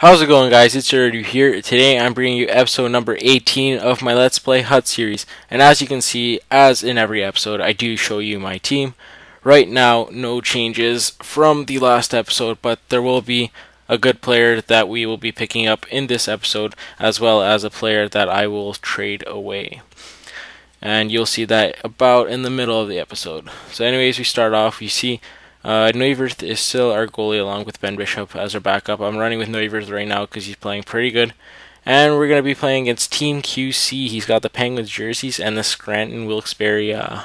How's it going, guys? It's urdiub here. Today I'm bringing you episode number 18 of my Let's Play HUT series. And as you can see, as in every episode, I do show you my team. Right now, no changes from the last episode, but there will be a good player that we will be picking up in this episode, as well as a player that I will trade away. And you'll see that about in the middle of the episode. So anyways, we start off, you see Neuwirth is still our goalie along with Ben Bishop as our backup. I'm running with Neuwirth right now because he's playing pretty good. And we're going to be playing against Team QC. He's got the Penguins jerseys and the Scranton Wilkes-Barre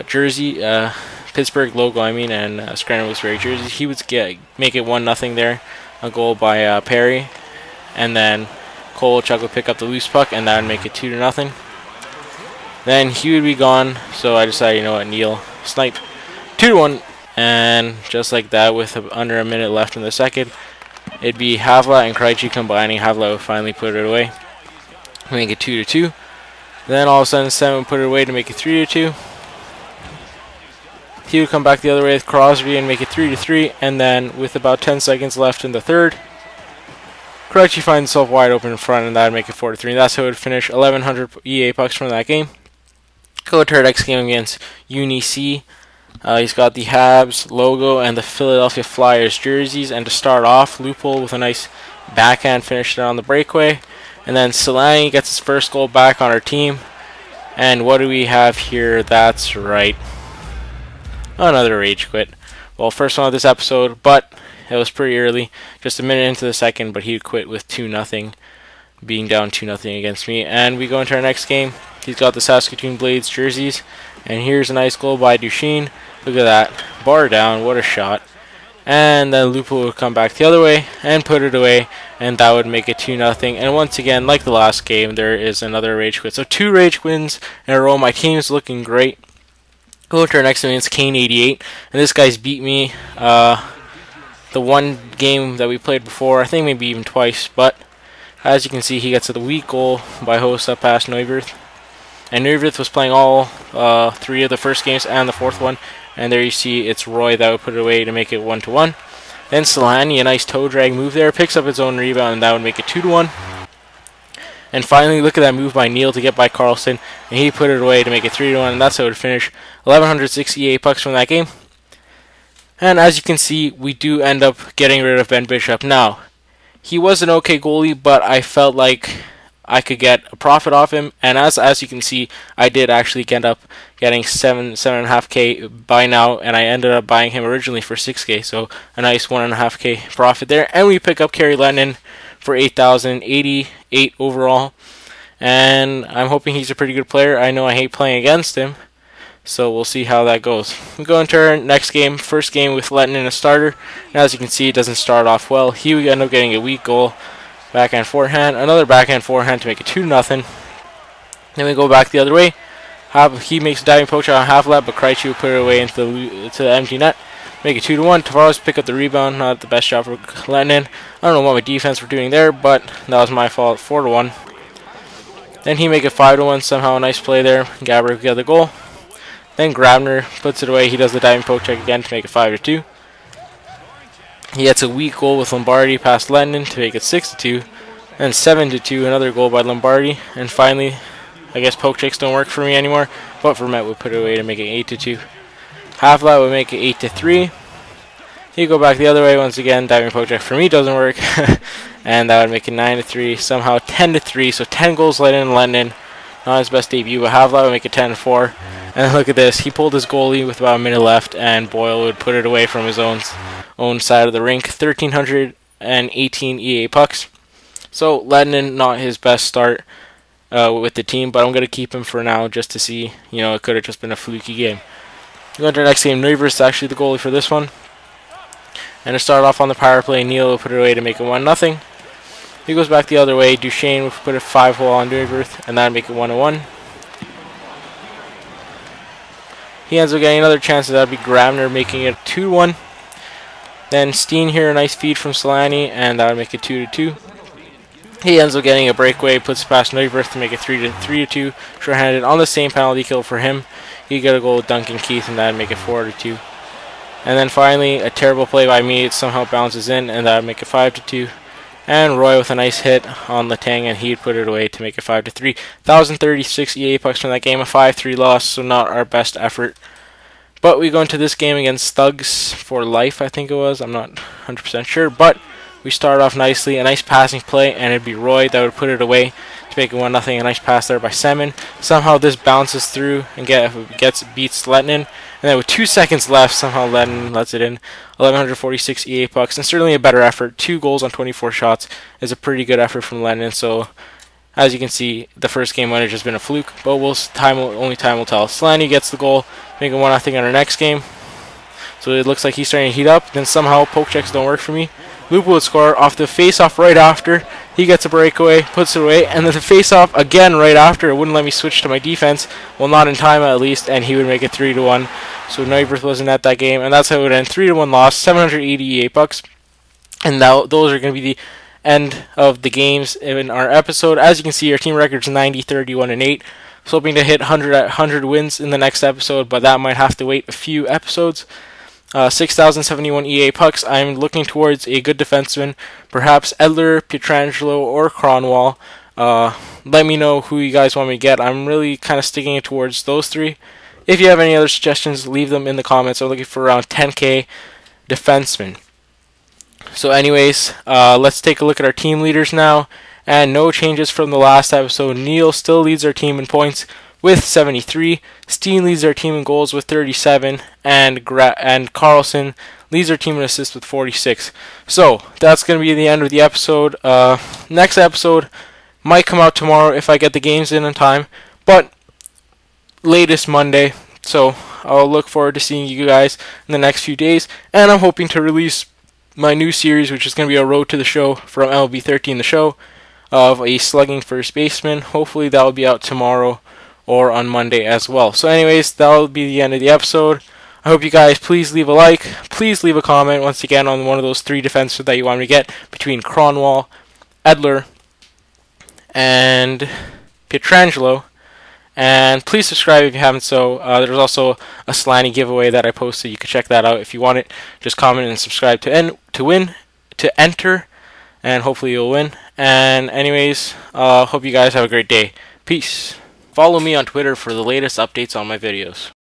jersey, Pittsburgh logo, and Scranton Wilkes-Barre jerseys. He would make it 1-0 there. A goal by Perry. And then Kovalchuk would pick up the loose puck, and that would make it 2-0. Then he would be gone, so I decided, you know what, Neil, snipe. 2-1, and just like that, with under a minute left in the second, it'd be Havla and Krejci combining. Havla would finally put it away, make it 2-2. Then all of a sudden, Sam would put it away to make it 3-2. He would come back the other way with Crosby and make it 3-3. And then, with about 10 seconds left in the third, Krejci finds himself wide open in front, and that would make it 4-3. And that's how it would finish. 1,100 EA pucks from that game. Go to our next game against UniC. He's got the Habs logo and the Philadelphia Flyers jerseys. And to start off, Loophole with a nice backhand finish there on the breakaway. And then Solani gets his first goal back on our team. And what do we have here? That's right, another rage quit. Well, first one of this episode, but it was pretty early. Just a minute into the second, but he quit with 2-0, being down 2-0 against me. And we go into our next game. He's got the Saskatoon Blades jerseys. And here's a nice goal by Duchesne. Look at that. Bar down. What a shot. And then Lupo would come back the other way and put it away. And that would make it 2-0. And once again, like the last game, there is another rage quit. So 2 rage wins in a row. My team is looking great. Go to our next one. It's Kane88. And this guy's beat me the one game that we played before. I think maybe even twice. But as you can see, he gets a weak goal by Host up past Neuwirth. And Neuwirth was playing all 3 of the first games and the 4th one. And there you see it's Roy that would put it away to make it 1-1. Then Solani, a nice toe drag move there, picks up his own rebound, and that would make it 2-1. And finally, look at that move by Neil to get by Carlson, and he put it away to make it 3-1, and that's how it would finish. 1,168 pucks from that game. And as you can see, we do end up getting rid of Ben Bishop. Now, he was an okay goalie, but I felt like I could get a profit off him, and as you can see, I did actually end up getting 7.5k by now, and I ended up buying him originally for 6k, so a nice 1.5k profit there. And we pick up Kerry Lennon for 8,088 overall, and I'm hoping he's a pretty good player. I know I hate playing against him, so we'll see how that goes. We go into our next game, first game with Lennon a starter, and as you can see, it doesn't start off well. He would end up getting a weak goal. Backhand forehand, another backhand forehand to make it 2-0. Then we go back the other way. He makes a diving poke shot on half lap, but Krejci will put it away into the empty net. Make it 2-1. Tavares pick up the rebound. Not the best shot for Lennon. I don't know what my defense were doing there, but that was my fault. 4-1. Then he make it 5-1. Somehow a nice play there. Gabriel got the goal. Then Grabner puts it away. He does the diving poke check again to make it 5-2. He gets a weak goal with Lombardi past Lennon to make it 6-2. And 7-2, another goal by Lombardi. And finally, I guess poke checks don't work for me anymore, but Vermette would put it away to make it 8-2. Halflat would make it 8-3. He'd go back the other way once again. Diving poke check for me doesn't work. And that would make it 9-3. Somehow 10-3, so 10 goals let in Lennon. Not his best debut, but Havla would make it 10-4. And look at this. He pulled his goalie with about a minute left, and Boyle would put it away from his own side of the rink. 1,318 EA pucks. So Lennon, not his best start with the team, but I'm going to keep him for now just to see. You know, it could have just been a fluky game. Going to our next game, Neuwirth is actually the goalie for this one. And to start off on the power play, Neil will put it away to make it 1-0. He goes back the other way. Duchesne will put a 5-hole on Neuwirth, and that would make it 1-1. He ends up getting another chance, so that would be Grabner making it 2-1. Then Steen here, a nice feed from Solani, and that would make it 2-2. He ends up getting a breakaway, puts past Neuwirth to make it 3-2. Short-handed on the same penalty kill for him. He got a goal with Duncan Keith, and that would make it 4-2. And then finally, a terrible play by me. It somehow bounces in, and that would make it 5-2. And Roy with a nice hit on Letang, and he'd put it away to make it 5-3. 1,036 EA pucks from that game, a 5-3 loss, so not our best effort. But we go into this game against Thugs for life, I think it was. I'm not 100% sure, but we start off nicely. A nice passing play, and it'd be Roy that would put it away to make it 1-0. A nice pass there by Semin. Somehow this bounces through and beats Letnin. And then with 2 seconds left, somehow Letnin lets it in. 1,146 EA pucks, and certainly a better effort. 2 goals on 24 shots is a pretty good effort from Letnin. So, as you can see, the first game might have just been a fluke, but only time will tell. Slaney gets the goal, making 1-0 on our next game. So it looks like he's starting to heat up. Then somehow poke checks don't work for me. Lupo would score off the face-off right after. He gets a breakaway, puts it away, and then the face-off again right after. It wouldn't let me switch to my defense. Well, not in time at least, and he would make it 3-1. So Neuwirth wasn't at that game, and that's how it would end. 3-1 loss, 780 EA bucks. And now those are going to be the end of the games in our episode. As you can see, our team record's 90, 31, and 8. So hoping to hit 100 wins in the next episode, but that might have to wait a few episodes. 6,071 EA pucks. I'm looking towards a good defenseman, perhaps Edler, Pietrangelo, or Cronwall. Let me know who you guys want me to get. I'm really kind of sticking it towards those 3. If you have any other suggestions, leave them in the comments. I'm looking for around 10k defensemen. So anyways, let's take a look at our team leaders now. And no changes from the last episode. Neil still leads our team in points with 73. Steen leads our team in goals with 37. And Carlson leads our team in assists with 46. So that's going to be the end of the episode. Next episode might come out tomorrow if I get the games in time. But latest Monday. So I'll look forward to seeing you guys in the next few days. And I'm hoping to release my new series, which is going to be a Road to the Show from MLB 13 The Show, of a slugging first baseman. Hopefully that will be out tomorrow or on Monday as well. So anyways, that will be the end of the episode. I hope you guys please leave a like, please leave a comment once again on one of those 3 defensemen that you want me to get between Cronwall, Edler, and Pietrangelo. And please subscribe if you haven't so. There's also a Slaney giveaway that I posted. You can check that out if you want it. Just comment and subscribe to enter, and hopefully you'll win. And anyways, hope you guys have a great day. Peace. Follow me on Twitter for the latest updates on my videos.